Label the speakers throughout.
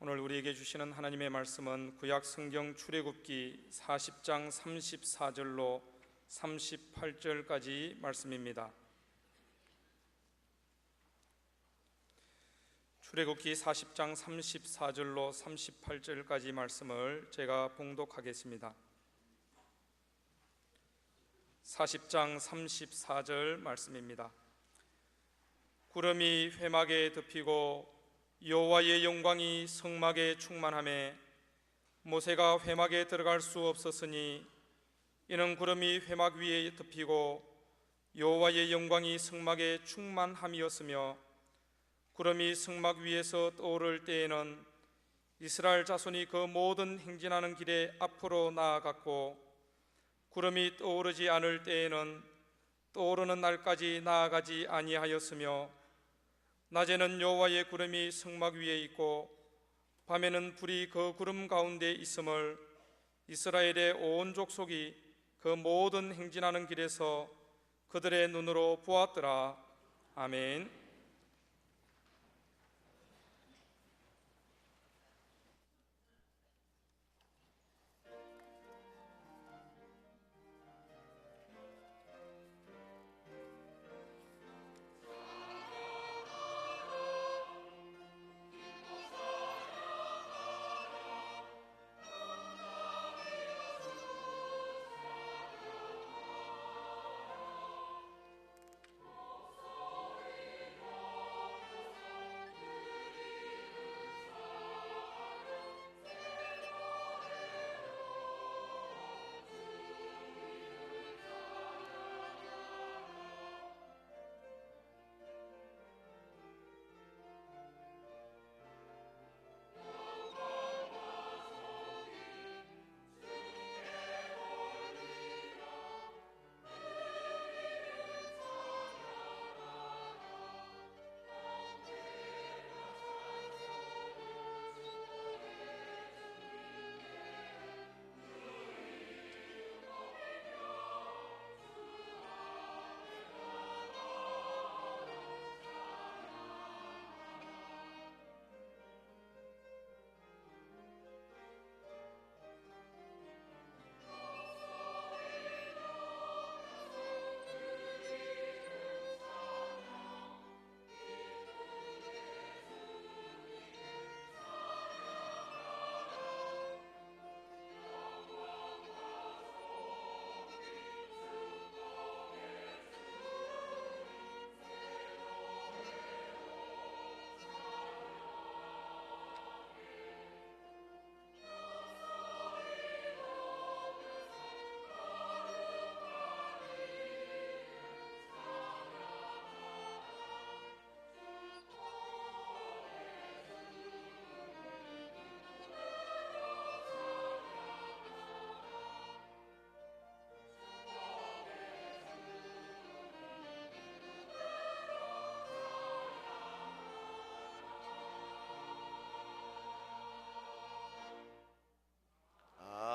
Speaker 1: 오늘 우리에게 주시는 하나님의 말씀은 구약 성경 출애굽기 40장 34절로 38절까지 말씀입니다. 출애굽기 40장 34절로 38절까지 말씀을 제가 봉독하겠습니다. 40장 34절 말씀입니다. 구름이 회막에 덮이고 여호와의 영광이 성막에 충만하매 모세가 회막에 들어갈 수 없었으니 이는 구름이 회막 위에 덮이고 여호와의 영광이 성막에 충만함이었으며, 구름이 성막 위에서 떠오를 때에는 이스라엘 자손이 그 모든 행진하는 길에 앞으로 나아갔고, 구름이 떠오르지 않을 때에는 떠오르는 날까지 나아가지 아니하였으며, 낮에는 여호와의 구름이 성막 위에 있고 밤에는 불이 그 구름 가운데 있음을 이스라엘의 온 족속이 그 모든 행진하는 길에서 그들의 눈으로 보았더라. 아멘.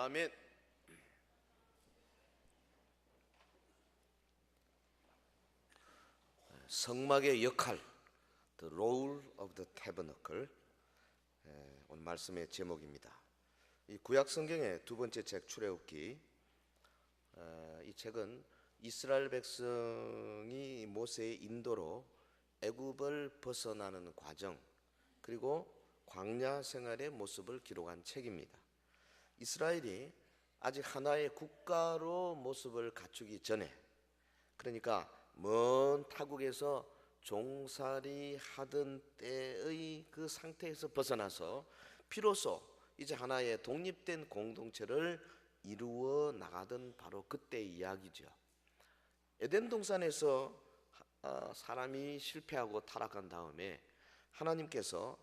Speaker 2: 아멘. 성막의 역할, The Role of the Tabernacle, 오늘 말씀의 제목입니다. 이 구약 성경의 두 번째 책 출애굽기, 이 책은 이스라엘 백성이 모세의 인도로 애굽을 벗어나는 과정, 그리고 광야 생활의 모습을 기록한 책입니다. 이스라엘이 아직 하나의 국가로 모습을 갖추기 전에, 그러니까 먼 타국에서 종살이 하던 때의 그 상태에서 벗어나서 비로소 이제 하나의 독립된 공동체를 이루어 나가던 바로 그때의 이야기죠. 에덴 동산에서 사람이 실패하고 타락한 다음에 하나님께서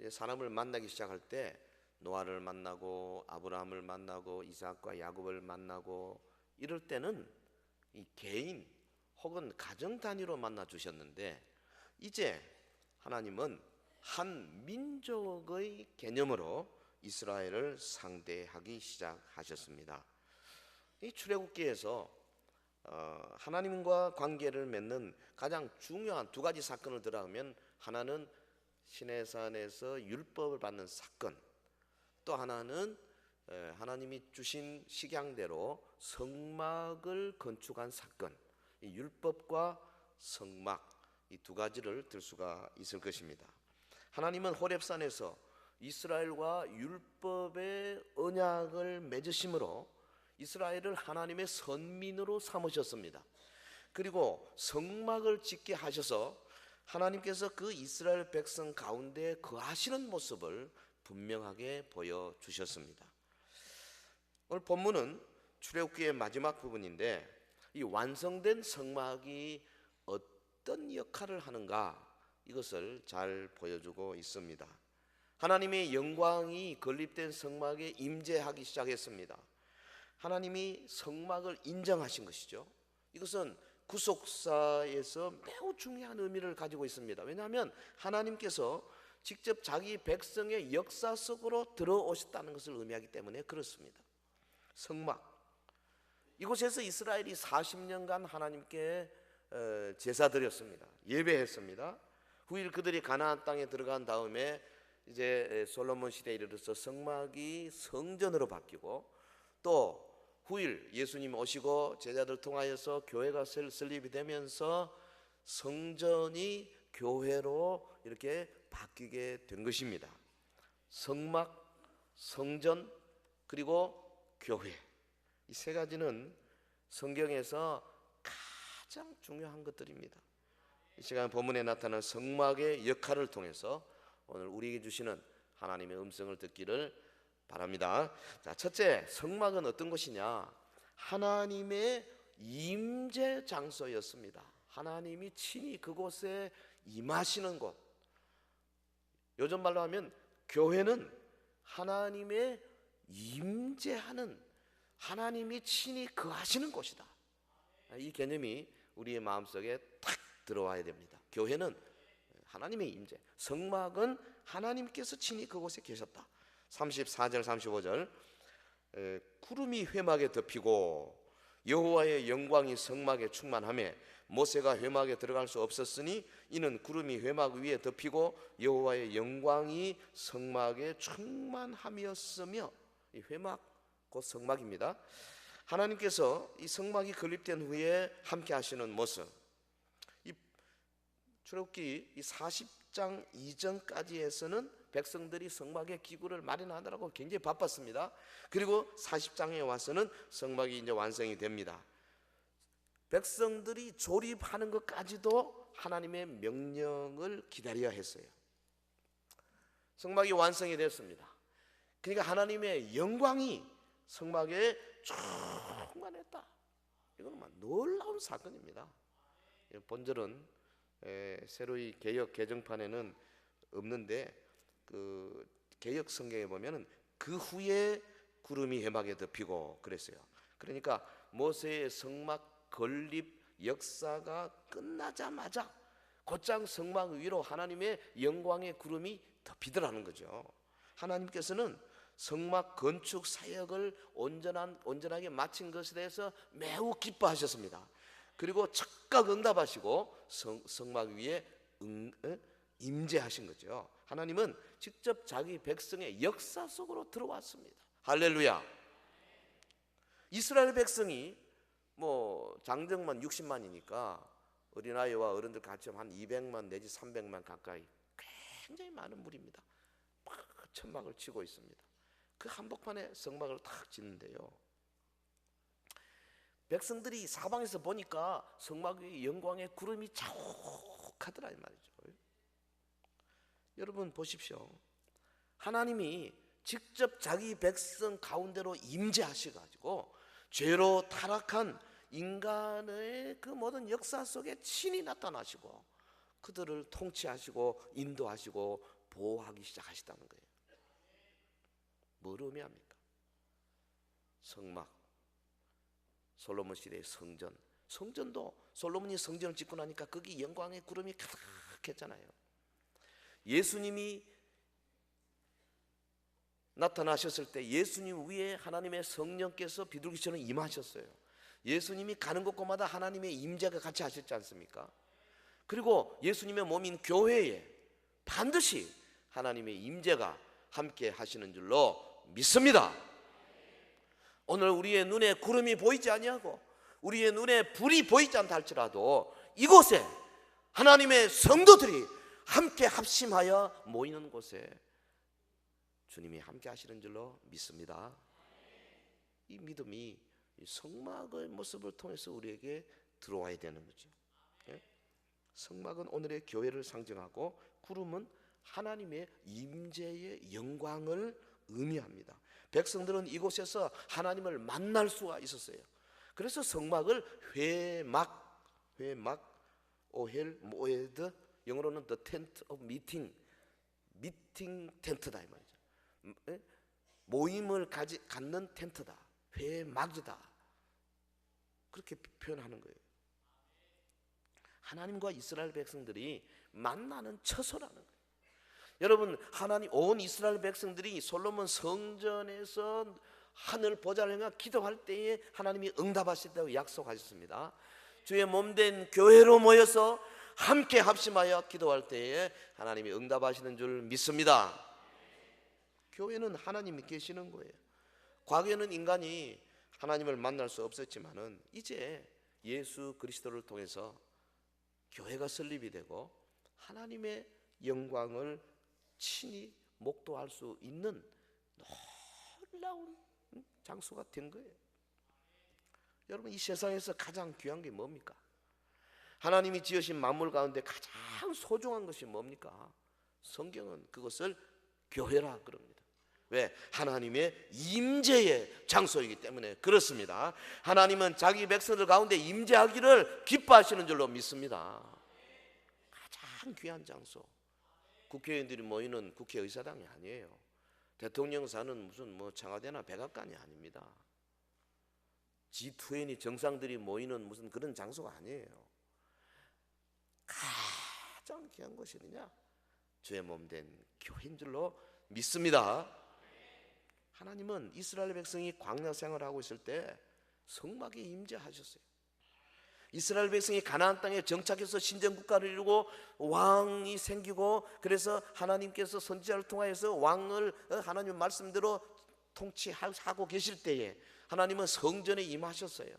Speaker 2: 사람을 만나기 시작할 때 노아를 만나고 아브라함을 만나고 이삭과 야곱을 만나고 이럴 때는 이 개인 혹은 가정 단위로 만나 주셨는데, 이제 하나님은 한 민족의 개념으로 이스라엘을 상대하기 시작하셨습니다. 이 출애굽기에서 하나님과 관계를 맺는 가장 중요한 두 가지 사건을 들어가면, 하나는 시내산에서 율법을 받는 사건, 또 하나는 하나님이 주신 식양대로 성막을 건축한 사건, 이 율법과 성막, 이 두 가지를 들 수가 있을 것입니다. 하나님은 호렙산에서 이스라엘과 율법의 언약을 맺으심으로 이스라엘을 하나님의 선민으로 삼으셨습니다. 그리고 성막을 짓게 하셔서 하나님께서 그 이스라엘 백성 가운데 거하시는 모습을 분명하게 보여주셨습니다. 오늘 본문은 출애굽기의 마지막 부분인데, 이 완성된 성막이 어떤 역할을 하는가, 이것을 잘 보여주고 있습니다. 하나님의 영광이 건립된 성막에 임재하기 시작했습니다. 하나님이 성막을 인정하신 것이죠. 이것은 구속사에서 매우 중요한 의미를 가지고 있습니다. 왜냐하면 하나님께서 직접 자기 백성의 역사 속으로 들어오셨다는 것을 의미하기 때문에 그렇습니다. 성막, 이곳에서 이스라엘이 40년간 하나님께 제사 드렸습니다. 예배했습니다. 후일 그들이 가나안 땅에 들어간 다음에 이제 솔로몬 시대에 이르러서 성막이 성전으로 바뀌고, 또 후일 예수님 오시고 제자들 통하여서 교회가 설립이 되면서 성전이 교회로 이렇게 바뀌게 된 것입니다. 성막, 성전, 그리고 교회, 이 세 가지는 성경에서 가장 중요한 것들입니다. 이 시간 본문에 나타난 성막의 역할을 통해서 오늘 우리에게 주시는 하나님의 음성을 듣기를 바랍니다. 자, 첫째, 성막은 어떤 것이냐? 하나님의 임재 장소였습니다. 하나님이 친히 그곳에 임하시는 곳. 요즘 말로 하면 교회는 하나님의 임재하는, 하나님이 친히 거하시는 곳이다. 이 개념이 우리의 마음속에 탁 들어와야 됩니다. 교회는 하나님의 임재, 성막은 하나님께서 친히 그곳에 계셨다. 34절 35절, 구름이 회막에 덮이고 여호와의 영광이 성막에 충만하며 모세가 회막에 들어갈 수 없었으니 이는 구름이 회막 위에 덮이고 여호와의 영광이 성막에 충만함이었으며, 이 회막 곧 성막입니다. 하나님께서 이 성막이 건립된 후에 함께 하시는 모습, 이 출애굽기 이 40장 이전까지에서는 백성들이 성막의 기구를 마련하느라고 굉장히 바빴습니다. 그리고 40장에 와서는 성막이 이제 완성이 됩니다. 백성들이 조립하는 것까지도 하나님의 명령을 기다려야 했어요. 성막이 완성이 됐습니다. 그러니까 하나님의 영광이 성막에 충만했다. 이건 놀라운 사건입니다. 본절은 새로이 개역 개정판에는 없는데, 그 개역 성경에 보면은 그 후에 구름이 회막에 덮이고 그랬어요. 그러니까 모세의 성막 건립 역사가 끝나자마자 곧장 성막 위로 하나님의 영광의 구름이 덮이더라는 거죠. 하나님께서는 성막 건축 사역을 온전하게 마친 것에 대해서 매우 기뻐하셨습니다. 그리고 즉각 응답하시고 성막 위에 임재하신 거죠. 하나님은 직접 자기 백성의 역사 속으로 들어왔습니다. 할렐루야. 이스라엘 백성이 장정만 60만이니까 어린아이와 어른들 같이 하면 한 200만 내지 300만 가까이, 굉장히 많은 무리입니다. 천막을 치고 있습니다. 그 한복판에 성막을 탁 짓는데요, 백성들이 사방에서 보니까 성막 위에 영광의 구름이 자욱하더라 이 말이죠. 여러분 보십시오. 하나님이 직접 자기 백성 가운데로 임재하셔가지고 죄로 타락한 인간의 그 모든 역사 속에 친히 나타나시고 그들을 통치하시고 인도하시고 보호하기 시작하시다는 거예요. 뭘 의미합니까? 성막, 솔로몬 시대의 성전, 성전도 솔로몬이 성전을 짓고 나니까 거기 영광의 구름이 가득했잖아요. 예수님이 나타나셨을 때 예수님 위에 하나님의 성령께서 비둘기처럼 임하셨어요. 예수님이 가는 곳곳마다 하나님의 임재가 같이 하셨지 않습니까? 그리고 예수님의 몸인 교회에 반드시 하나님의 임재가 함께 하시는 줄로 믿습니다. 오늘 우리의 눈에 구름이 보이지 아니하고 우리의 눈에 불이 보이지 않다 할지라도 이곳에 하나님의 성도들이 함께 합심하여 모이는 곳에 주님이 함께 하시는 줄로 믿습니다. 이 믿음이 성막의 모습을 통해서 우리에게 들어와야 되는 거죠. 성막은 오늘의 교회를 상징하고 구름은 하나님의 임재의 영광을 의미합니다. 백성들은 이곳에서 하나님을 만날 수가 있었어요. 그래서 성막을 회막, 오헬, 모에드, 영어로는 the tent of meeting, 미팅 텐트다 이 말이죠. 모임을 갖는 텐트다, 회막이다, 그렇게 표현하는 거예요. 하나님과 이스라엘 백성들이 만나는 처소라는 거예요. 여러분, 하나님 온 이스라엘 백성들이 솔로몬 성전에서 하늘 보좌를 향해 기도할 때에 하나님이 응답하신다고 약속하셨습니다. 주의 몸된 교회로 모여서 함께 합심하여 기도할 때에 하나님이 응답하시는 줄 믿습니다. 교회는 하나님이 계시는 거예요. 과거에는 인간이 하나님을 만날 수 없었지만은 이제 예수 그리스도를 통해서 교회가 설립이 되고 하나님의 영광을 친히 목도할 수 있는 놀라운 장소가 된 거예요. 여러분, 이 세상에서 가장 귀한 게 뭡니까? 하나님이 지으신 만물 가운데 가장 소중한 것이 뭡니까? 성경은 그것을 교회라 그럽니다. 왜? 하나님의 임재의 장소이기 때문에 그렇습니다. 하나님은 자기 백성들 가운데 임재하기를 기뻐하시는 줄로 믿습니다. 가장 귀한 장소. 국회의원들이 모이는 국회의사당이 아니에요. 대통령 사는 무슨 청와대나 백악관이 아닙니다. G20 정상들이 모이는 무슨 그런 장소가 아니에요. 가장 귀한 것이 어디냐? 주의 몸된 교회인 줄로 믿습니다. 하나님은 이스라엘 백성이 광야 생활하고 있을 때 성막에 임재하셨어요. 이스라엘 백성이 가나안 땅에 정착해서 신정 국가를 이루고 왕이 생기고, 그래서 하나님께서 선지자를 통하여서 왕을 하나님 말씀대로 통치하고 계실 때에 하나님은 성전에 임하셨어요.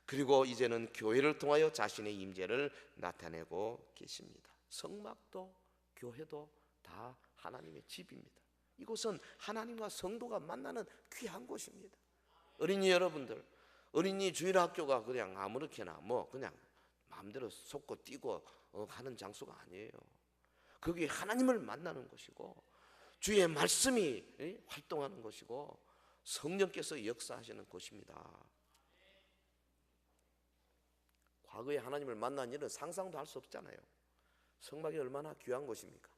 Speaker 2: 그리고 이제는 교회를 통하여 자신의 임재를 나타내고 계십니다. 성막도 교회도 다 하나님의 집입니다. 이곳은 하나님과 성도가 만나는 귀한 곳입니다. 어린이 여러분들, 어린이 주일학교가 그냥 아무렇게나 그냥 마음대로 솟고 뛰고 하는 장소가 아니에요. 거기 하나님을 만나는 곳이고 주의 말씀이 활동하는 곳이고 성령께서 역사하시는 곳입니다. 과거에 하나님을 만난 일은 상상도 할 수 없잖아요. 성막이 얼마나 귀한 곳입니까?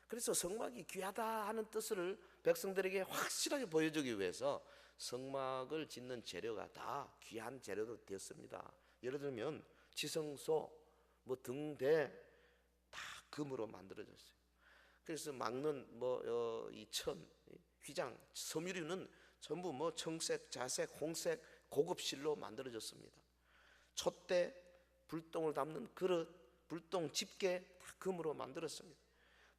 Speaker 2: 그래서 성막이 귀하다 하는 뜻을 백성들에게 확실하게 보여주기 위해서 성막을 짓는 재료가 다 귀한 재료로 되었습니다. 예를 들면 지성소, 등대 다 금으로 만들어졌어요. 그래서 막는 이 천, 휘장, 섬유류는 전부 청색, 자색, 홍색 고급 실로 만들어졌습니다. 촛대, 불똥을 담는 그릇, 불똥 집게 다 금으로 만들었습니다.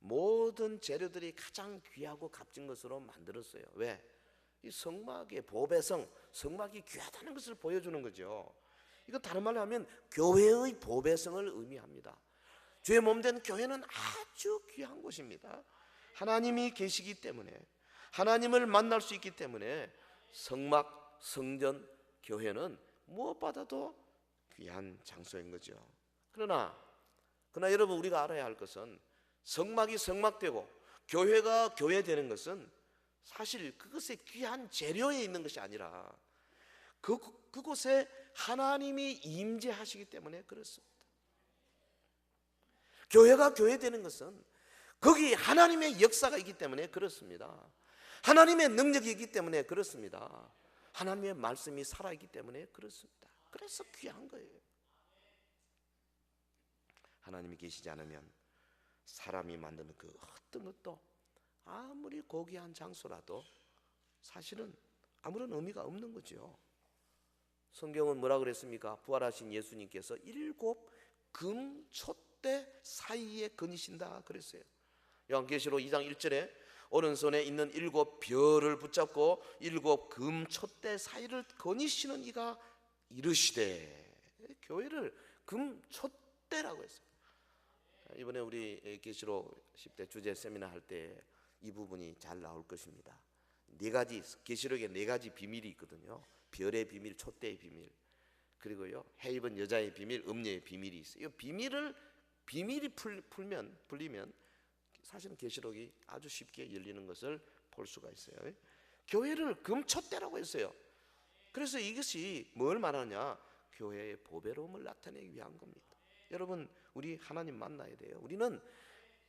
Speaker 2: 모든 재료들이 가장 귀하고 값진 것으로 만들었어요. 왜? 이 성막의 보배성, 성막이 귀하다는 것을 보여주는 거죠. 이건 다른 말로 하면 교회의 보배성을 의미합니다. 주의 몸된 교회는 아주 귀한 곳입니다. 하나님이 계시기 때문에, 하나님을 만날 수 있기 때문에 성막, 성전, 교회는 무엇보다도 귀한 장소인 거죠. 그러나 여러분, 우리가 알아야 할 것은 성막이 성막되고 교회가 교회되는 것은 사실 그것의 귀한 재료에 있는 것이 아니라 그곳에 하나님이 임재하시기 때문에 그렇습니다. 교회가 교회되는 것은 거기 하나님의 역사가 있기 때문에 그렇습니다. 하나님의 능력이 있기 때문에 그렇습니다. 하나님의 말씀이 살아있기 때문에 그렇습니다. 그래서 귀한 거예요. 하나님이 계시지 않으면 사람이 만드는 그 어떤 것도 아무리 고귀한 장소라도 사실은 아무런 의미가 없는 거죠. 성경은 뭐라 그랬습니까? 부활하신 예수님께서 7 금촛대 사이에 거니신다 그랬어요. 요한계시록 2장 1절에 오른손에 있는 7 별을 붙잡고 7 금 촛대 사이를 거니시는 이가 이르시되, 교회를 금 촛대라고 했어요. 이번에 우리 계시록 10대 주제 세미나 할 때 이 부분이 잘 나올 것입니다. 네 가지, 계시록에 4가지 비밀이 있거든요. 별의 비밀, 촛대의 비밀, 그리고요 해 입은 여자의 비밀, 음녀의 비밀이 있어요. 비밀이 풀리면 사실은 계시록이 아주 쉽게 열리는 것을 볼 수가 있어요. 교회를 금촛대라고 했어요. 그래서 이것이 뭘 말하냐? 교회의 보배로움을 나타내기 위한 겁니다. 여러분, 우리 하나님 만나야 돼요. 우리는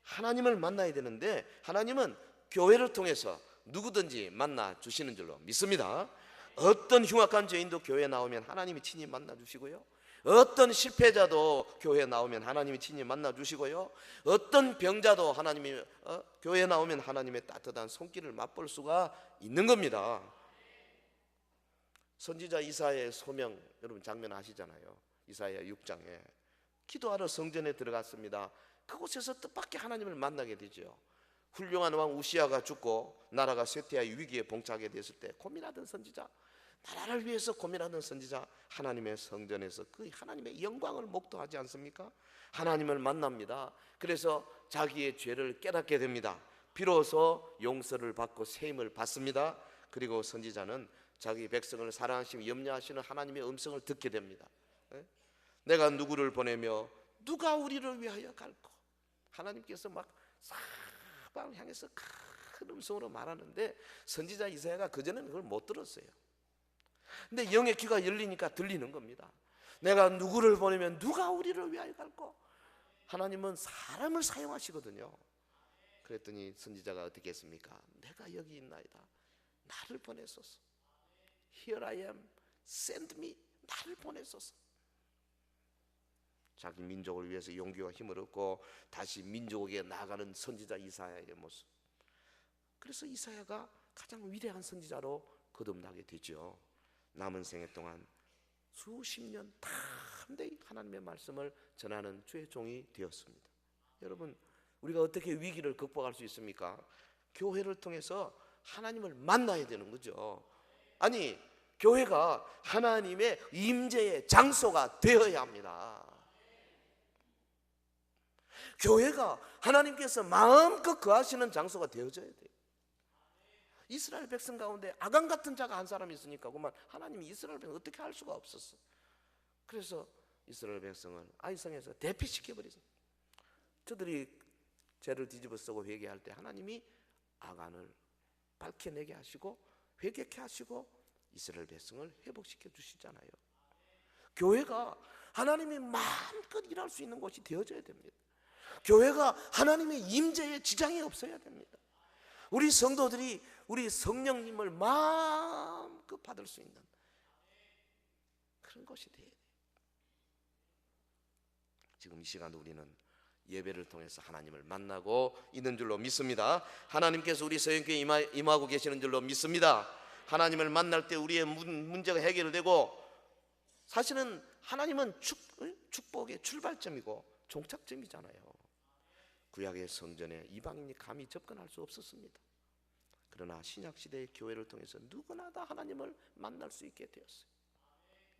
Speaker 2: 하나님을 만나야 되는데, 하나님은 교회를 통해서 누구든지 만나 주시는 줄로 믿습니다. 어떤 흉악한 죄인도 교회에 나오면 하나님이 친히 만나 주시고요, 어떤 실패자도 교회에 나오면 하나님이 친히 만나 주시고요, 어떤 병자도 하나님이 교회에 나오면 하나님의 따뜻한 손길을 맛볼 수가 있는 겁니다. 선지자 이사야의 소명, 여러분 장면 아시잖아요. 이사야 6장에 기도하러 성전에 들어갔습니다. 그곳에서 뜻밖의 하나님을 만나게 되죠. 훌륭한 왕 우시아가 죽고 나라가 쇠퇴하여 위기에 봉착하게 됐을 때 고민하던 선지자, 나라를 위해서 고민하던 선지자, 하나님의 성전에서 그 하나님의 영광을 목도하지 않습니까? 하나님을 만납니다. 그래서 자기의 죄를 깨닫게 됩니다. 비로소 용서를 받고 세임을 받습니다. 그리고 선지자는 자기 백성을 사랑하시며 염려하시는 하나님의 음성을 듣게 됩니다. 내가 누구를 보내며 누가 우리를 위하여 갈고? 하나님께서 막 사방을 향해서 큰 음성으로 말하는데 선지자 이사야가 그전에는 그걸 못 들었어요. 근데 영의 귀가 열리니까 들리는 겁니다. 내가 누구를 보내면 누가 우리를 위하여 갈고? 하나님은 사람을 사용하시거든요. 그랬더니 선지자가 어떻게 했습니까? 내가 여기 있나이다, 나를 보내소서. Here I am, send me. 나를 보내소서. 자기 민족을 위해서 용기와 힘을 얻고 다시 민족에게 나아가는 선지자 이사야의 모습. 그래서 이사야가 가장 위대한 선지자로 거듭나게 되죠. 남은 생애 동안 수십 년 담대히 하나님의 말씀을 전하는 주의 종이 되었습니다. 여러분, 우리가 어떻게 위기를 극복할 수 있습니까? 교회를 통해서 하나님을 만나야 되는 거죠. 아니, 교회가 하나님의 임재의 장소가 되어야 합니다. 교회가 하나님께서 마음껏 거하시는 장소가 되어져야 돼요. 이스라엘 백성 가운데 아간 같은 자가 한 사람이 있으니까 그만 하나님이 이스라엘 백성을 어떻게 할 수가 없었어. 그래서 이스라엘 백성을 아이성에서 대피시켜버렸습니다. 저들이 죄를 뒤집어 쓰고 회개할 때 하나님이 아간을 밝혀내게 하시고 회개케 하시고 이스라엘 백성을 회복시켜 주시잖아요. 교회가 하나님이 마음껏 일할 수 있는 곳이 되어져야 됩니다. 교회가 하나님의 임재에 지장이 없어야 됩니다. 우리 성도들이 우리 성령님을 마음껏 받을 수 있는 그런 것이 돼야 돼요. 지금 이 시간 우리는 예배를 통해서 하나님을 만나고 있는 줄로 믿습니다. 하나님께서 우리 서영교회에 임하고 계시는 줄로 믿습니다. 하나님을 만날 때 우리의 문제가 해결되고, 사실은 하나님은 축복의 출발점이고 종착점이잖아요. 구약의 성전에 이방인이 감히 접근할 수 없었습니다. 그러나 신약시대의 교회를 통해서 누구나 다 하나님을 만날 수 있게 되었어요.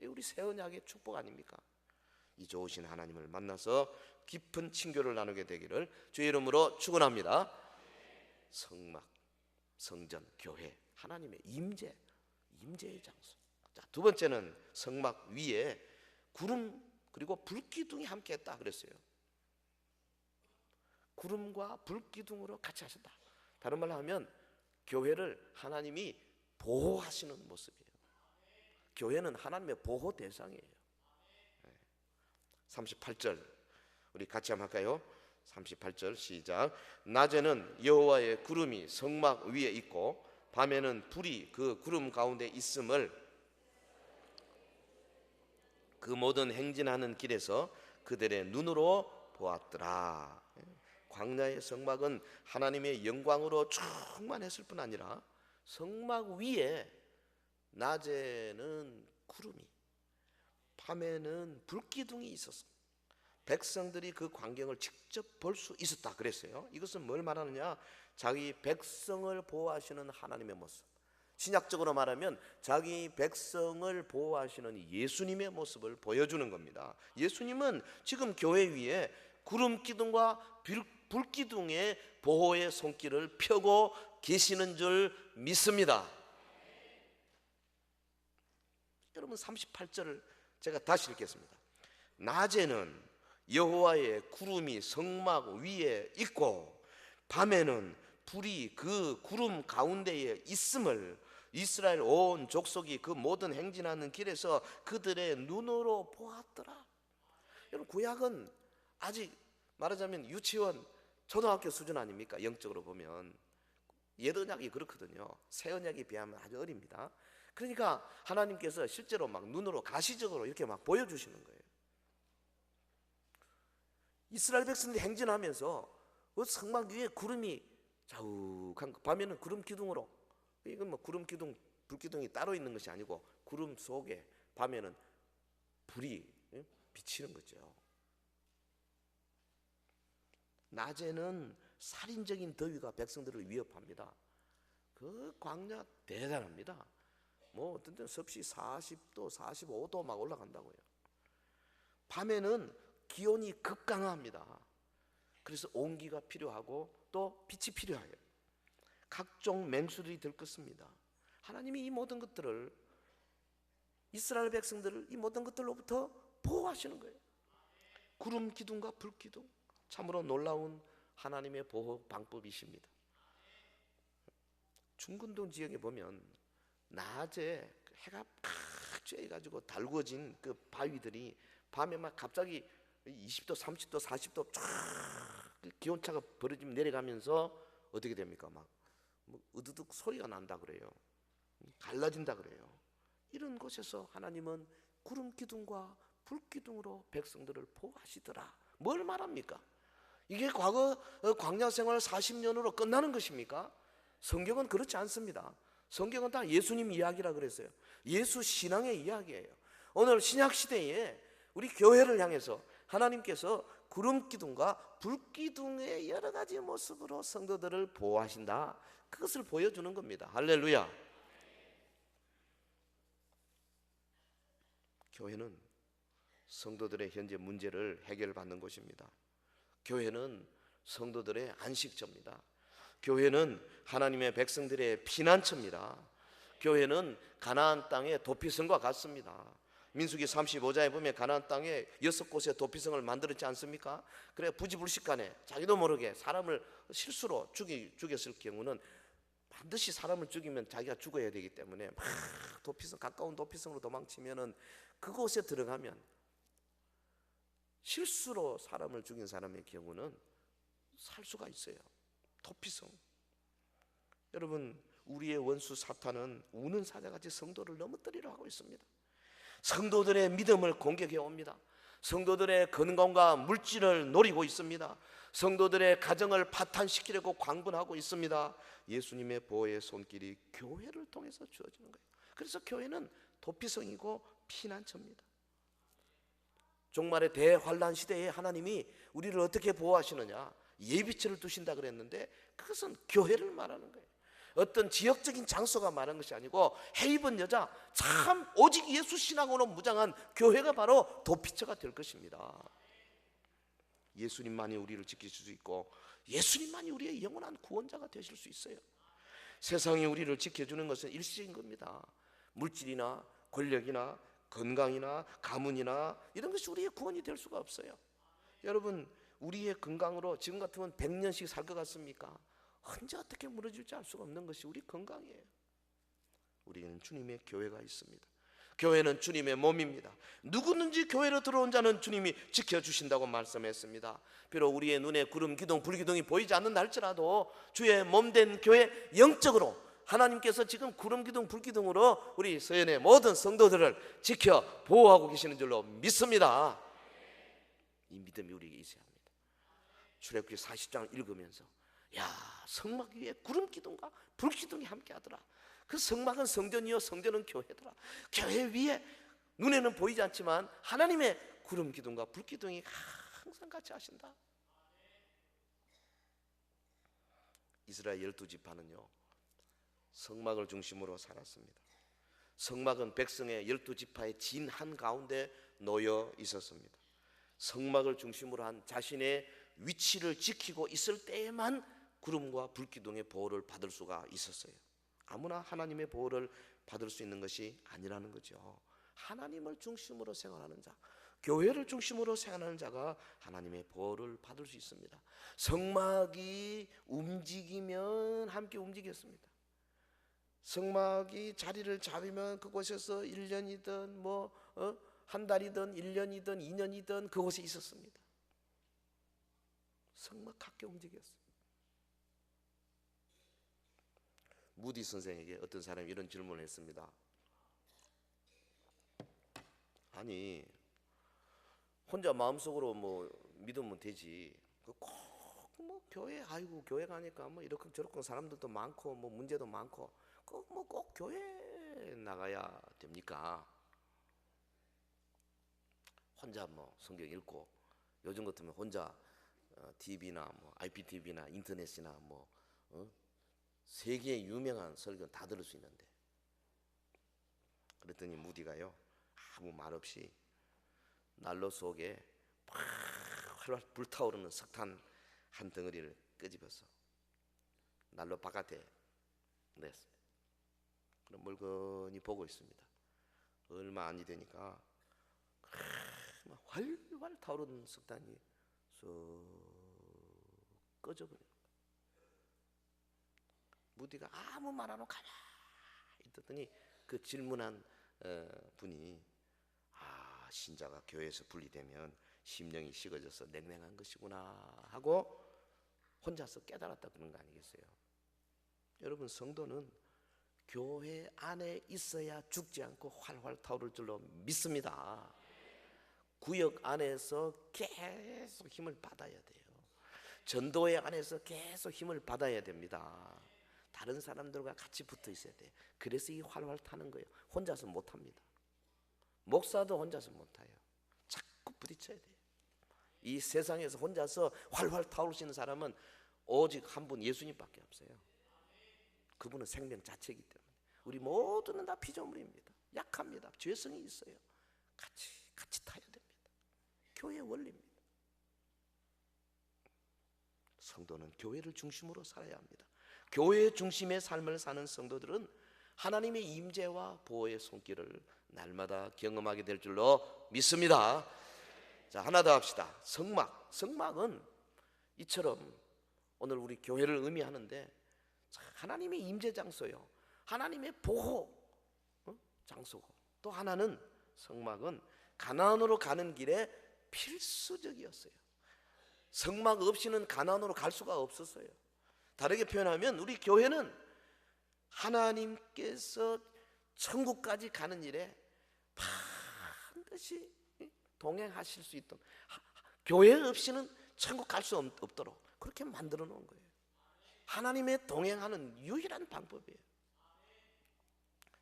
Speaker 2: 우리 새 언약의 축복 아닙니까? 이 좋으신 하나님을 만나서 깊은 친교를 나누게 되기를 주의 이름으로 축원합니다. 성막, 성전, 교회, 하나님의 임재의 장소. 자, 두 번째는 성막 위에 구름 그리고 불기둥이 함께했다 그랬어요. 구름과 불기둥으로 같이 하셨다. 다른 말로 하면 교회를 하나님이 보호하시는 모습이에요. 교회는 하나님의 보호 대상이에요. 38절 우리 같이 한번 할까요? 38절 시작. 낮에는 여호와의 구름이 성막 위에 있고 밤에는 불이 그 구름 가운데 있음을 그 모든 행진하는 길에서 그들의 눈으로 보았더라. 광야의 성막은 하나님의 영광으로 충만했을 뿐 아니라 성막 위에 낮에는 구름이, 밤에는 불기둥이 있었어. 백성들이 그 광경을 직접 볼 수 있었다 그랬어요. 이것은 뭘 말하느냐? 자기 백성을 보호하시는 하나님의 모습, 신약적으로 말하면 자기 백성을 보호하시는 예수님의 모습을 보여주는 겁니다. 예수님은 지금 교회 위에 구름 기둥과 불 기둥의 보호의 손길을 펴고 계시는 줄 믿습니다. 여러분 38절을 제가 다시 읽겠습니다. 낮에는 여호와의 구름이 성막 위에 있고 밤에는 불이 그 구름 가운데에 있음을 이스라엘 온 족속이 그 모든 행진하는 길에서 그들의 눈으로 보았더라. 여러분 구약은 아직 말하자면 유치원 초등학교 수준 아닙니까? 영적으로 보면 옛 언약이 그렇거든요. 새 언약에 비하면 아주 어립니다. 그러니까 하나님께서 실제로 막 눈으로 가시적으로 이렇게 막 보여주시는 거예요. 이스라엘 백성들이 행진하면서 그 성막 위에 구름이 자욱한 거, 밤에는 구름 기둥으로, 이건 뭐 구름 기둥, 불 기둥이 따로 있는 것이 아니고 구름 속에 밤에는 불이 비치는 거죠. 낮에는 살인적인 더위가 백성들을 위협합니다. 그 광야 대단합니다. 뭐 어떤 때는 섭씨 40도, 45도 막 올라간다고요. 밤에는 기온이 급강합니다. 그래서 온기가 필요하고 또 빛이 필요해요. 각종 맹수들이 들끓습니다. 하나님이 이 모든 것들을, 이스라엘 백성들을 이 모든 것들로부터 보호하시는 거예요. 구름 기둥과 불 기둥, 참으로 놀라운 하나님의 보호 방법이십니다. 중근동 지역에 보면 낮에 해가 팍 쬐가지고 달구어진 그 바위들이 밤에 막 갑자기 20도, 30도, 40도 쫙 기온차가 벌어지면 내려가면서 어떻게 됩니까? 막 으드득 소리가 난다 그래요. 갈라진다 그래요. 이런 곳에서 하나님은 구름 기둥과 불 기둥으로 백성들을 보호하시더라. 뭘 말합니까? 이게 과거 광야 생활 40년으로 끝나는 것입니까? 성경은 그렇지 않습니다. 성경은 다 예수님 이야기라 그랬어요. 예수 신앙의 이야기예요. 오늘 신약 시대에 우리 교회를 향해서 하나님께서 구름 기둥과 불 기둥의 여러 가지 모습으로 성도들을 보호하신다. 그것을 보여주는 겁니다. 할렐루야. 교회는 성도들의 현재 문제를 해결받는 곳입니다. 교회는 성도들의 안식처입니다. 교회는 하나님의 백성들의 피난처입니다. 교회는 가나안 땅의 도피성과 같습니다. 민수기 35장에 보면 가나안 땅에 6곳의 도피성을 만들었지 않습니까? 그래 부지불식간에 자기도 모르게 사람을 실수로 죽였을 경우는 반드시 사람을 죽이면 자기가 죽어야 되기 때문에 막 도피성, 가까운 도피성으로 도망치면은 그곳에 들어가면 실수로 사람을 죽인 사람의 경우는 살 수가 있어요. 도피성. 여러분, 우리의 원수 사탄은 우는 사자같이 성도를 넘어뜨리려 하고 있습니다. 성도들의 믿음을 공격해 옵니다. 성도들의 건강과 물질을 노리고 있습니다. 성도들의 가정을 파탄시키려고 광분하고 있습니다. 예수님의 보호의 손길이 교회를 통해서 주어지는 거예요. 그래서 교회는 도피성이고 피난처입니다. 종말의 대환란 시대에 하나님이 우리를 어떻게 보호하시느냐? 예비처를 두신다 그랬는데 그것은 교회를 말하는 거예요. 어떤 지역적인 장소가 말하는 것이 아니고 해 입은 여자, 참 오직 예수 신앙으로 무장한 교회가 바로 도피처가 될 것입니다. 예수님만이 우리를 지키실 수 있고 예수님만이 우리의 영원한 구원자가 되실 수 있어요. 세상이 우리를 지켜주는 것은 일시적인 겁니다. 물질이나 권력이나 건강이나 가문이나 이런 것이 우리의 구원이 될 수가 없어요. 여러분, 우리의 건강으로 지금 같으면 100년씩 살 것 같습니까? 언제 어떻게 무너질지 알 수가 없는 것이 우리 건강이에요. 우리는 주님의 교회가 있습니다. 교회는 주님의 몸입니다. 누구든지 교회로 들어온 자는 주님이 지켜주신다고 말씀했습니다. 비록 우리의 눈에 구름 기둥, 불 기둥이 보이지 않는다 할지라도 주의 몸된 교회, 영적으로 하나님께서 지금 구름 기둥, 불 기둥으로 우리 서연의 모든 성도들을 지켜 보호하고 계시는 줄로 믿습니다. 이 믿음이 우리에게 있어야 합니다. 출애굽기 40장을 읽으면서 야, 성막 위에 구름 기둥과 불 기둥이 함께하더라. 그 성막은 성전이요 성전은 교회더라. 교회 위에 눈에는 보이지 않지만 하나님의 구름 기둥과 불 기둥이 항상 같이 하신다. 이스라엘 12지파는요 성막을 중심으로 살았습니다. 성막은 백성의 12지파의 진 한가운데 놓여 있었습니다. 성막을 중심으로 한 자신의 위치를 지키고 있을 때에만 구름과 불기둥의 보호를 받을 수가 있었어요. 아무나 하나님의 보호를 받을 수 있는 것이 아니라는 거죠. 하나님을 중심으로 생활하는 자, 교회를 중심으로 생활하는 자가 하나님의 보호를 받을 수 있습니다. 성막이 움직이면 함께 움직였습니다. 성막이 자리를 잡으면 그곳에서 1년이든 한 달이든 1년이든 2년이든 그곳에 있었습니다. 성막 함께 움직였어요. 무디 선생에게 어떤 사람이 이런 질문을 했습니다. 아니 혼자 마음속으로 믿으면 되지. 꼭 교회 교회 가니까 이렇게 저렇게 사람들도 많고 문제도 많고 꼭 교회 나가야 됩니까? 혼자 성경 읽고 요즘 같으면 혼자 TV나 IPTV나 인터넷이나 세계의 유명한 설교 다 들을 수 있는데. 그랬더니 무디가요 아무 말 없이 난로 속에 활활 불타오르는 석탄 한 덩어리를 끄집어서 난로 바깥에 냈어요. 그럼 멀거니 보고 있습니다. 얼마 안 되니까 활활 타오르는 석탄이 쏙 꺼져버려요. 무디가 아무 말 안 하고 가만히 있더니 그 질문한 분이 신자가 교회에서 분리되면 심령이 식어져서 냉랭한 것이구나 하고 혼자서 깨달았다 그런 거 아니겠어요? 여러분, 성도는 교회 안에 있어야 죽지 않고 활활 타오를 줄로 믿습니다. 구역 안에서 계속 힘을 받아야 돼요. 전도회 안에서 계속 힘을 받아야 됩니다. 다른 사람들과 같이 붙어 있어야 돼. 그래서 이 활활 타는 거예요. 혼자서 못 합니다. 목사도 혼자서 못 타요. 자꾸 부딪혀야 돼요. 이 세상에서 혼자서 활활 타오르시는 사람은 오직 한 분, 예수님밖에 없어요. 그분은 생명 자체이기 때문에 우리 모두는 다 피조물입니다. 약합니다. 죄성이 있어요. 같이 타야 됩니다. 교회의 원리입니다. 성도는 교회를 중심으로 살아야 합니다. 교회 중심의 삶을 사는 성도들은 하나님의 임재와 보호의 손길을 날마다 경험하게 될 줄로 믿습니다. 자, 하나 더 합시다. 성막은 이처럼 오늘 우리 교회를 의미하는데 하나님의 임재 장소요, 하나님의 보호 장소고, 또 하나는 성막은 가나안으로 가는 길에 필수적이었어요. 성막 없이는 가나안으로 갈 수가 없었어요. 다르게 표현하면 우리 교회는 하나님께서 천국까지 가는 일에 반드시 동행하실 수 있도록, 교회 없이는 천국 갈 수 없도록 그렇게 만들어 놓은 거예요. 하나님의 동행하는 유일한 방법이에요.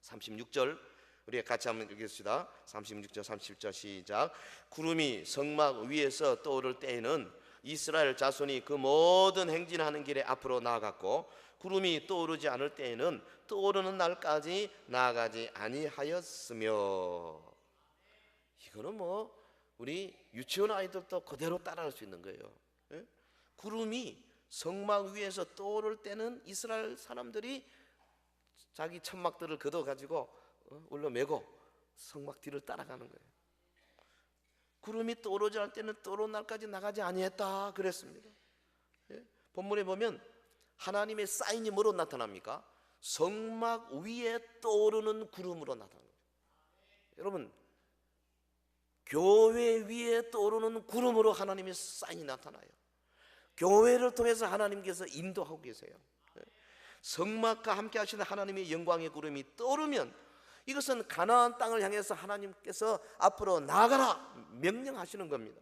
Speaker 2: 36절 우리가 같이 한번 읽겠습니다. 36절 37절 시작. 구름이 성막 위에서 떠오를 때에는 이스라엘 자손이 그 모든 행진하는 길에 앞으로 나아갔고, 구름이 떠오르지 않을 때에는 떠오르는 날까지 나아가지 아니하였으며. 이거는 우리 유치원 아이들도 그대로 따라할 수 있는 거예요. 예? 구름이 성막 위에서 떠오를 때는 이스라엘 사람들이 자기 천막들을 걷어가지고 올려매고 성막 뒤를 따라가는 거예요. 구름이 떠오르지 않을 때는 떠오르는 날까지 나가지 아니했다 그랬습니다. 예? 본문에 보면 하나님의 사인이 뭐로 나타납니까? 성막 위에 떠오르는 구름으로 나타납니다. 여러분, 교회 위에 떠오르는 구름으로 하나님의 사인이 나타나요. 교회를 통해서 하나님께서 인도하고 계세요. 성막과 함께 하시는 하나님의 영광의 구름이 떠오르면 이것은 가나안 땅을 향해서 하나님께서 앞으로 나아가라 명령하시는 겁니다.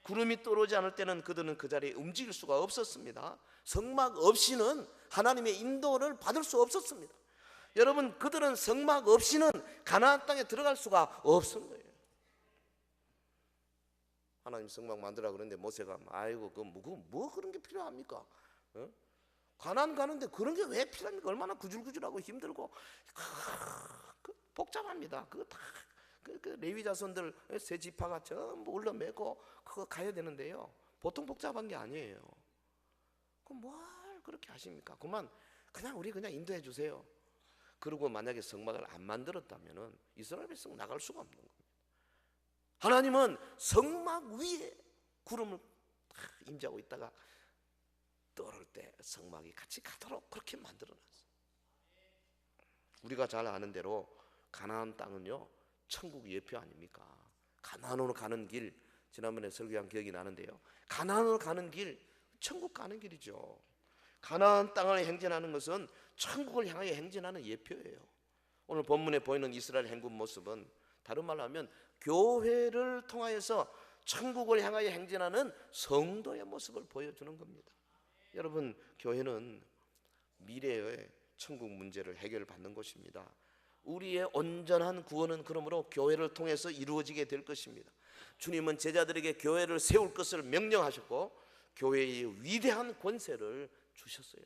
Speaker 2: 구름이 떠오르지 않을 때는 그들은 그 자리에 움직일 수가 없었습니다. 성막 없이는 하나님의 인도를 받을 수 없었습니다. 여러분, 그들은 성막 없이는 가나안 땅에 들어갈 수가 없은 거예요. 하나님 성막 만들라 그러는데 모세가 아이고 뭐 그런 게 필요합니까? 어? 가나안 가는데 그런 게 왜 필요합니까? 얼마나 구질구질하고 힘들고 복잡합니다. 그거 다 그 레위 자손들 세 지파가 전부 울러매고 그거 가야 되는데요. 보통 복잡한 게 아니에요. 그럼 뭘 그렇게 하십니까? 그냥 우리 그냥 인도해 주세요. 그리고 만약에 성막을 안 만들었다면은 이스라엘 백성 나갈 수가 없는 겁니다. 하나님은 성막 위에 구름을 임재하고 있다가 떠오를 때 성막이 같이 가도록 그렇게 만들어놨어요. 우리가 잘 아는 대로 가나안 땅은요 천국 예표 아닙니까? 가나안으로 가는 길, 지난번에 설교한 기억이 나는데요, 가나안으로 가는 길 천국 가는 길이죠. 가나안 땅을 행진하는 것은 천국을 향하여 행진하는 예표예요. 오늘 본문에 보이는 이스라엘 행군 모습은 다른 말로 하면 교회를 통하여서 천국을 향하여 행진하는 성도의 모습을 보여주는 겁니다. 여러분, 교회는 미래의 천국 문제를 해결받는 곳입니다. 우리의 온전한 구원은 그러므로 교회를 통해서 이루어지게 될 것입니다. 주님은 제자들에게 교회를 세울 것을 명령하셨고 교회의 위대한 권세를 주셨어요.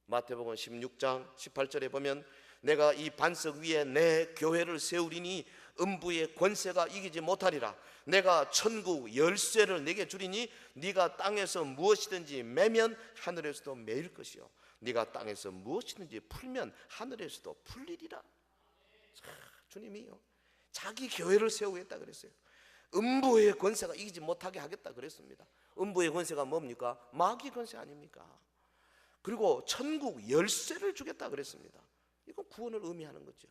Speaker 2: 마태복음 16장 18절에 보면 내가 이 반석 위에 내 교회를 세우리니 음부의 권세가 이기지 못하리라. 내가 천국 열쇠를 내게 주리니 네가 땅에서 무엇이든지 매면 하늘에서도 매일 것이요 네가 땅에서 무엇이든지 풀면 하늘에서도 풀리리라. 주님이요 자기 교회를 세우겠다 그랬어요. 음부의 권세가 이기지 못하게 하겠다 그랬습니다. 음부의 권세가 뭡니까? 마귀 권세 아닙니까? 그리고 천국 열쇠를 주겠다 그랬습니다. 이건 구원을 의미하는 거죠.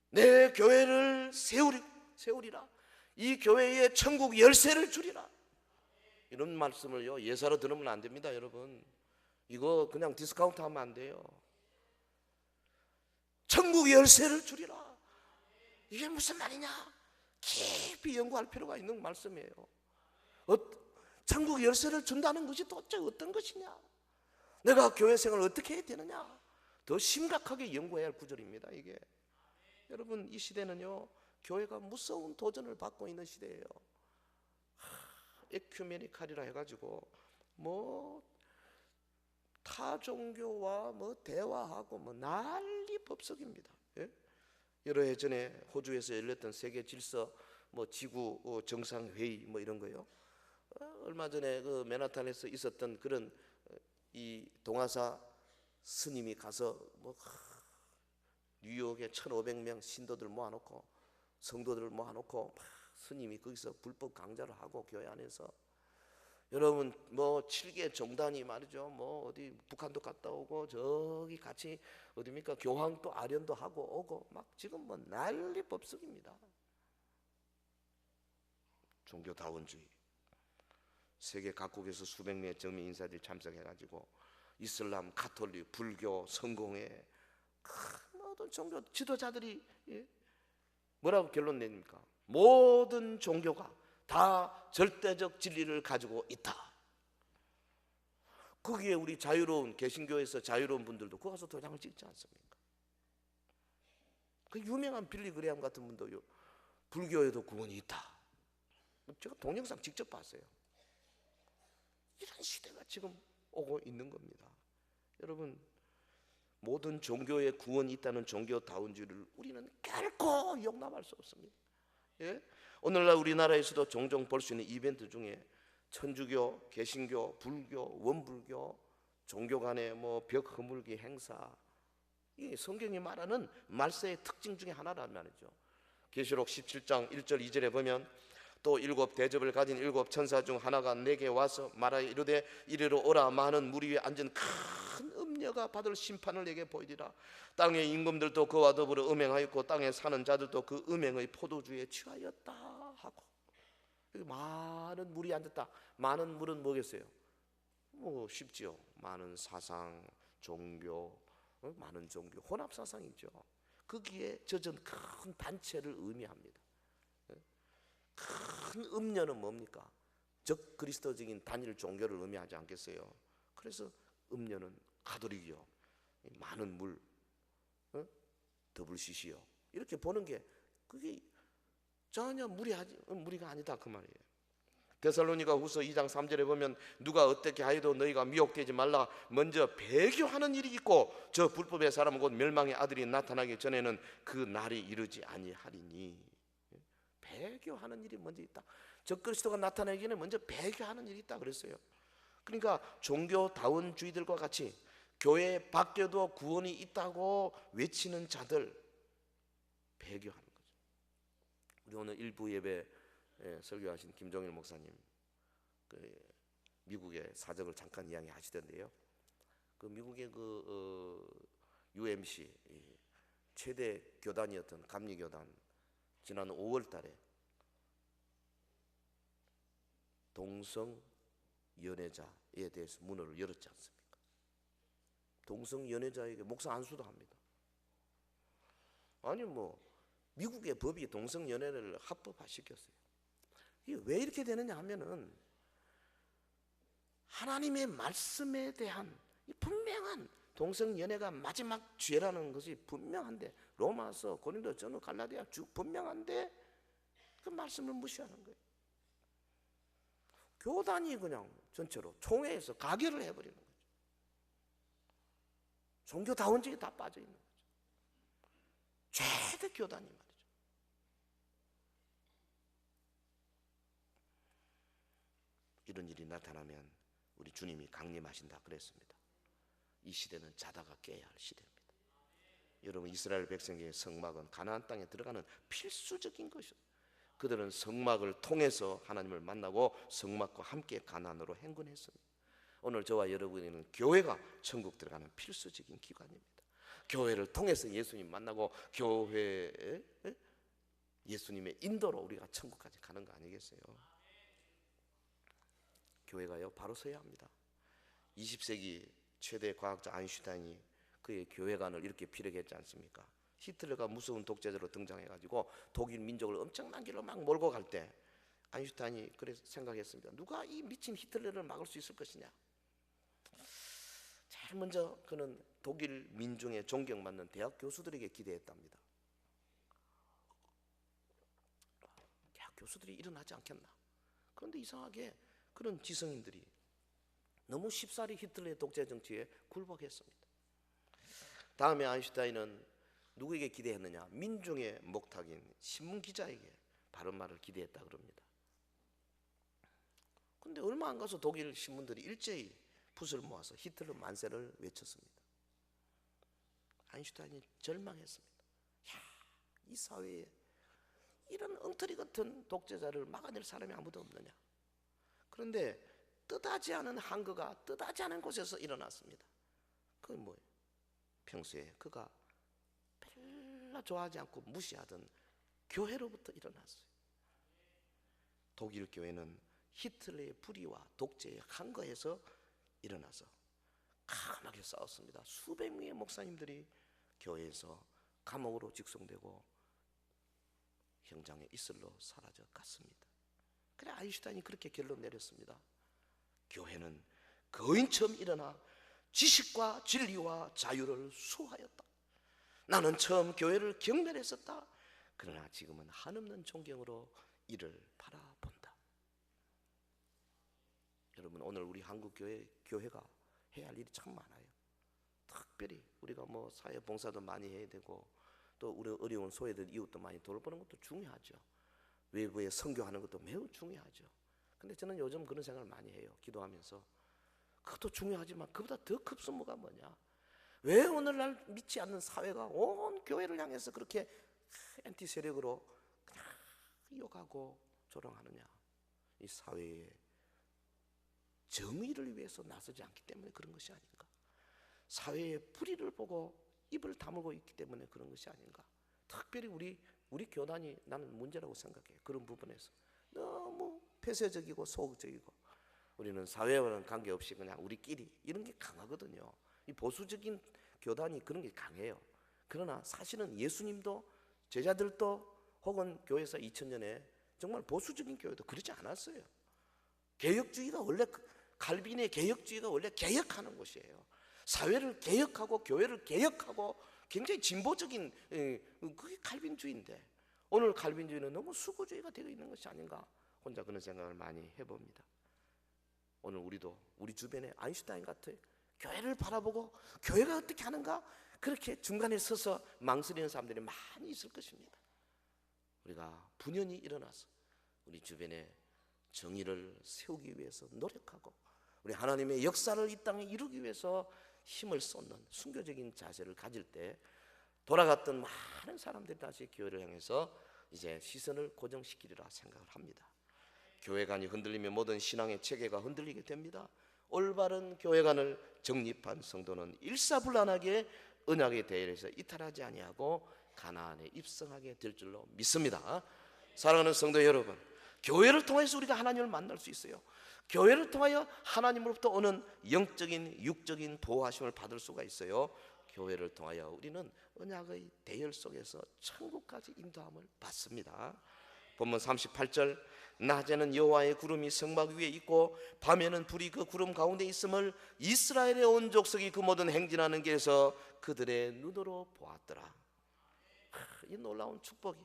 Speaker 2: 내 교회를 세우리라. 이 교회에 천국 열쇠를 주리라. 이런 말씀을요 예사로 들으면 안 됩니다. 여러분, 이거 그냥 디스카운트 하면 안 돼요. 천국 열쇠를 주리라. 이게 무슨 말이냐? 깊이 연구할 필요가 있는 말씀이에요. 천국 열쇠를 준다는 것이 도대체 어떤 것이냐? 내가 교회 생활을 어떻게 해야 되느냐? 더 심각하게 연구해야 할 구절입니다. 이게 여러분, 이 시대는요 교회가 무서운 도전을 받고 있는 시대예요. 에큐메니칼이라 해가지고 뭐 타종교와 뭐 대화하고 뭐 난리 법석입니다. 예? 여러 해 전에 호주에서 열렸던 세계 질서 뭐 지구 정상 회의 뭐 이런 거요. 얼마 전에 그 맨하탄에서 있었던 그런 이 동아사 스님이 가서 뭐 뉴욕에 1,500명 신도들 모아놓고 성도들을 모아놓고 스님이 거기서 불법 강좌를 하고 교회 안에서 여러분 뭐 7개 정단이 말이죠 뭐 어디 북한도 갔다 오고 저기 같이 어디입니까 교황도 아련도 하고 오고 막 지금 뭐 난리 법석입니다. 종교다원주의 세계 각국에서 수백 명의 정미 인사들이 참석해가지고 이슬람, 가톨릭, 불교, 성공회 모든 종교 지도자들이 뭐라고 결론 냅니까? 모든 종교가 다 절대적 진리를 가지고 있다. 거기에 우리 자유로운 개신교에서 자유로운 분들도 거기 가서 도장을 찍지 않습니까? 그 유명한 빌리 그레함 같은 분도요 불교에도 구원이 있다. 제가 동영상 직접 봤어요. 이런 시대가 지금 오고 있는 겁니다. 여러분, 모든 종교에 구원이 있다는 종교다운주의를 우리는 결코 용납할 수 없습니다. 예? 오늘날 우리나라에서도 종종 볼 수 있는 이벤트 중에 천주교, 개신교, 불교, 원불교, 종교 간의 뭐 벽 허물기 행사, 이 성경이 말하는 말세의 특징 중에 하나란 말이죠. 계시록 17장 1절 2절에 보면 또 7 대접을 가진 7 천사 중 하나가 내게 와서 말하여 이르되 이리로 오라. 많은 무리 위에 앉은 큰 음녀가 받을 심판을 내게 보이리라. 땅의 임금들도 그와 더불어 음행하였고 땅에 사는 자들도 그 음행의 포도주에 취하였다 하고, 많은 물이 앉았다. 많은 물은 뭐겠어요? 뭐 쉽지요. 많은 사상, 종교, 많은 종교, 혼합 사상이죠. 거기에 젖은 큰 단체를 의미합니다. 큰 음녀는 뭡니까? 적 그리스도적인 단일 종교를 의미하지 않겠어요? 그래서 음녀는 가톨릭이요, 많은 물, WCC요, 이렇게 보는 게 그게 전혀 무리가 아니다 그 말이에요. 데살로니가 후서 2장 3절에 보면 누가 어떻게 하여도 너희가 미혹되지 말라. 먼저 배교하는 일이 있고 저 불법의 사람은 곧 멸망의 아들이 나타나기 전에는 그 날이 이르지 아니하리니. 배교하는 일이 먼저 있다. 적그리스도가 나타나기 전에 먼저 배교하는 일이 있다 그랬어요. 그러니까 종교다원주의들과 같이 교회 밖에도 구원이 있다고 외치는 자들 배교하는 거죠. 우리 오늘 일부 예배 설교하신 김종일 목사님 미국의 사적을 잠깐 이야기하시던데요. 그 미국의 UMC 최대 교단이었던 감리교단 지난 5월달에 동성 연애자에 대해서 문을 열었지 않습니까? 동성 연애자에게 목사 안수도 합니다. 아니 미국의 법이 동성 연애를 합법화시켰어요. 이게 왜 이렇게 되느냐 하면은 하나님의 말씀에 대한 분명한 동성 연애가 마지막 죄라는 것이 분명한데 로마서, 고린도전서, 갈라디아 쭉 분명한데 그 말씀을 무시하는 거예요. 교단이 그냥 전체로 총회에서 가결을 해버리는 거죠. 종교다원주의 다 빠져 있는 거죠. 최대 교단이 말이죠. 이런 일이 나타나면 우리 주님이 강림하신다 그랬습니다. 이 시대는 자다가 깨야 할 시대입니다. 여러분, 이스라엘 백성의 성막은 가나안 땅에 들어가는 필수적인 것이죠. 그들은 성막을 통해서 하나님을 만나고 성막과 함께 가나안으로 행군했습니다. 오늘 저와 여러분에는 교회가 천국 들어가는 필수적인 기관입니다. 교회를 통해서 예수님 만나고 교회에 예수님의 인도로 우리가 천국까지 가는 거 아니겠어요? 교회가요 바로 서야 합니다. 20세기 최대 과학자 아인슈타인이 그의 교회관을 이렇게 피력했지 않습니까? 히틀러가 무서운 독재자로 등장해가지고 독일 민족을 엄청난 길로 막 몰고 갈 때 아인슈타인이 그래서 생각했습니다. 누가 이 미친 히틀러를 막을 수 있을 것이냐? 제일 먼저 그는 독일 민중의 존경받는 대학 교수들에게 기대했답니다. 대학 교수들이 일어나지 않겠나? 그런데 이상하게 그런 지성인들이 너무 쉽사리 히틀러의 독재 정치에 굴복했습니다. 다음에 아인슈타인은 누구에게 기대했느냐? 민중의 목탁인 신문 기자에게 바른 말을 기대했다 그럽니다. 그런데 얼마 안 가서 독일 신문들이 일제히 붓을 모아서 히틀러 만세를 외쳤습니다. 아인슈타인이 절망했습니다. 이 사회에 이런 엉터리 같은 독재자를 막아낼 사람이 아무도 없느냐? 그런데 뜻하지 않은 한거가 뜻하지 않은 곳에서 일어났습니다. 그건 뭐예요? 평소에 그가 별로 좋아하지 않고 무시하던 교회로부터 일어났어요. 독일 교회는 히틀러의 불의와 독재의 한거에서 일어나서 강하게 싸웠습니다. 수백 명의 목사님들이 교회에서 감옥으로 직송되고 형장의 이슬로 사라져 갔습니다. 그래 아인슈타인이 그렇게 결론 내렸습니다. 교회는 거인처럼 일어나 지식과 진리와 자유를 수호하였다. 나는 처음 교회를 경멸했었다. 그러나 지금은 한없는 존경으로 이를 바라본다. 여러분, 오늘 우리 한국 교회가 해야 할 일이 참 많아요. 특별히 우리가 사회 봉사도 많이 해야 되고 또 우리 어려운 소외들 이웃도 많이 돌보는 것도 중요하죠. 외부에 선교하는 것도 매우 중요하죠. 근데 저는 요즘 그런 생각을 많이 해요. 기도하면서 그것도 중요하지만 그보다 더 급선무가 뭐냐? 왜 오늘날 믿지 않는 사회가 온 교회를 향해서 그렇게 엔티 세력으로 그냥 욕하고 조롱하느냐? 이 사회의 정의를 위해서 나서지 않기 때문에 그런 것이 아닌가? 사회의 불의를 보고 입을 다물고 있기 때문에 그런 것이 아닌가? 특별히 우리 교단이 나는 문제라고 생각해요. 그런 부분에서 너무 폐쇄적이고 소극적이고 우리는 사회와는 관계없이 그냥 우리끼리 이런 게 강하거든요. 이 보수적인 교단이 그런 게 강해요. 그러나 사실은 예수님도 제자들도 혹은 교회사 2000년에 정말 보수적인 교회도 그러지 않았어요. 개혁주의가 원래 칼빈의 개혁주의가 원래 개혁하는 곳이에요. 사회를 개혁하고 교회를 개혁하고 굉장히 진보적인 그게 칼빈주의인데 오늘 칼빈주의는 너무 수구주의가 되어 있는 것이 아닌가, 혼자 그런 생각을 많이 해봅니다. 오늘 우리도 우리 주변에 아인슈타인 같은 교회를 바라보고 교회가 어떻게 하는가, 그렇게 중간에 서서 망설이는 사람들이 많이 있을 것입니다. 우리가 분연히 일어나서 우리 주변에 정의를 세우기 위해서 노력하고, 우리 하나님의 역사를 이 땅에 이루기 위해서 힘을 쏟는 순교적인 자세를 가질 때, 돌아갔던 많은 사람들이 다시 교회를 향해서 이제 시선을 고정시키리라 생각을 합니다. 교회관이 흔들리면 모든 신앙의 체계가 흔들리게 됩니다. 올바른 교회관을 정립한 성도는 일사불란하게 언약의 대열에서 이탈하지 아니하고 가나안에 입성하게 될 줄로 믿습니다. 사랑하는 성도 여러분, 교회를 통해서 우리가 하나님을 만날 수 있어요. 교회를 통하여 하나님으로부터 오는 영적인 육적인 보호하심을 받을 수가 있어요. 교회를 통하여 우리는 언약의 대열 속에서 천국까지 인도함을 받습니다. 본문 38절, 낮에는 여호와의 구름이 성막 위에 있고 밤에는 불이 그 구름 가운데 있음을 이스라엘의 온 족속이 그 모든 행진하는 길에서 그들의 눈으로 보았더라. 이 놀라운 축복이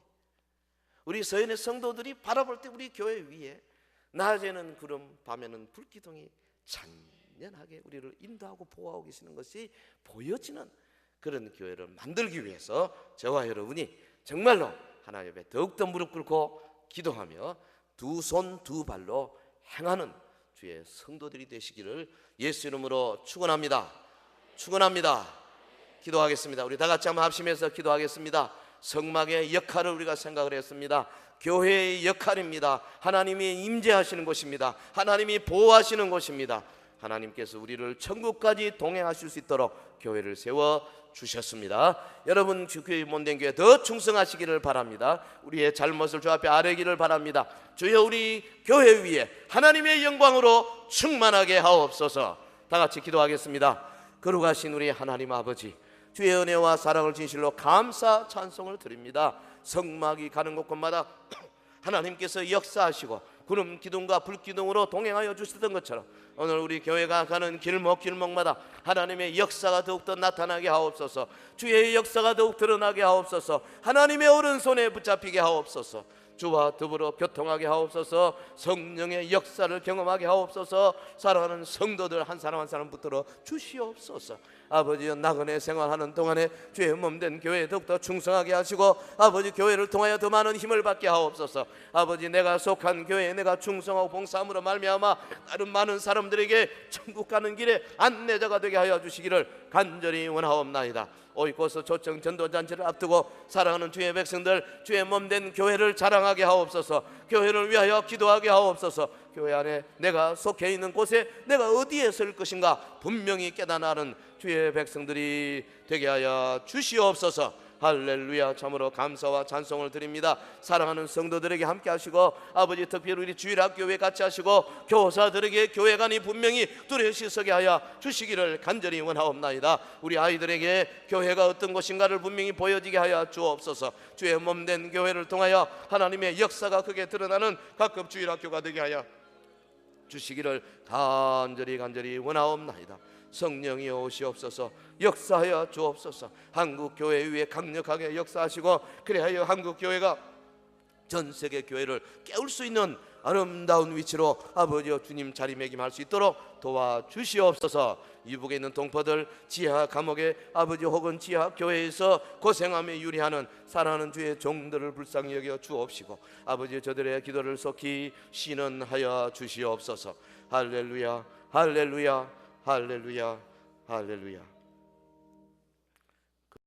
Speaker 2: 우리 서연의 성도들이 바라볼 때 우리 교회 위에 낮에는 구름, 밤에는 불기둥이 찬연하게 우리를 인도하고 보호하고 계시는 것이 보여지는 그런 교회를 만들기 위해서 저와 여러분이 정말로 하나님 앞에 더욱더 무릎 꿇고 기도하며 두 손 두 발로 행하는 주의 성도들이 되시기를 예수 이름으로 축원합니다. 축원합니다. 기도하겠습니다. 우리 다 같이 한번 합심해서 기도하겠습니다. 성막의 역할을 우리가 생각을 했습니다. 교회의 역할입니다. 하나님이 임재하시는 곳입니다. 하나님이 보호하시는 곳입니다. 하나님께서 우리를 천국까지 동행하실 수 있도록 교회를 세워 주셨습니다. 여러분 교회 몸된 교회 더 충성하시기를 바랍니다. 우리의 잘못을 주 앞에 아뢰기를 바랍니다. 주여 우리 교회 위에 하나님의 영광으로 충만하게 하옵소서. 다 같이 기도하겠습니다. 거룩하신 우리 하나님 아버지, 주의 은혜와 사랑을 진실로 감사 찬송을 드립니다. 성막이 가는 곳곳마다 하나님께서 역사하시고 구름 기둥과 불 기둥으로 동행하여 주시던 것처럼 오늘 우리 교회가 가는 길목길목마다 하나님의 역사가 더욱더 나타나게 하옵소서. 주의 역사가 더욱 드러나게 하옵소서. 하나님의 오른손에 붙잡히게 하옵소서. 주와 더불어 교통하게 하옵소서. 성령의 역사를 경험하게 하옵소서. 사랑하는 성도들 한 사람 한 사람 붙들어 주시옵소서. 아버지여, 나그네 생활하는 동안에 주의 몸된 교회에 더욱더 충성하게 하시고 아버지 교회를 통하여 더 많은 힘을 받게 하옵소서. 아버지, 내가 속한 교회에 내가 충성하고 봉사함으로 말미암아 다른 많은 사람들에게 천국 가는 길에 안내자가 되게 하여 주시기를 간절히 원하옵나이다. 오이코스 초청 전도잔치를 앞두고 사랑하는 주의 백성들, 주의 몸된 교회를 자랑하게 하옵소서. 교회를 위하여 기도하게 하옵소서. 교회 안에 내가 속해 있는 곳에 내가 어디에 설 것인가 분명히 깨닫는 주의 백성들이 되게 하여 주시옵소서. 할렐루야. 참으로 감사와 찬송을 드립니다. 사랑하는 성도들에게 함께 하시고 아버지, 특별히 우리 주일학교에 같이 하시고 교사들에게 교회관이 분명히 뚜렷이 서게 하여 주시기를 간절히 원하옵나이다. 우리 아이들에게 교회가 어떤 곳인가를 분명히 보여지게 하여 주옵소서. 주의 몸된 교회를 통하여 하나님의 역사가 크게 드러나는 각급 주일학교가 되게 하여 주시기를 간절히 원하옵나이다. 성령이여 오시옵소서. 역사하여 주옵소서. 한국 교회 위에 강력하게 역사하시고 그래하여 한국 교회가 전 세계 교회를 깨울 수 있는 아름다운 위치로 아버지여 주님 자리매김할 수 있도록 도와주시옵소서. 이북에 있는 동포들 지하 감옥에 아버지 혹은 지하 교회에서 고생하며 유리하는 사랑하는 주의 종들을 불쌍히 여겨 주옵시고 아버지, 저들의 기도를 속히 신원하여 주시옵소서. 할렐루야, 할렐루야, 할렐루야, 할렐루야.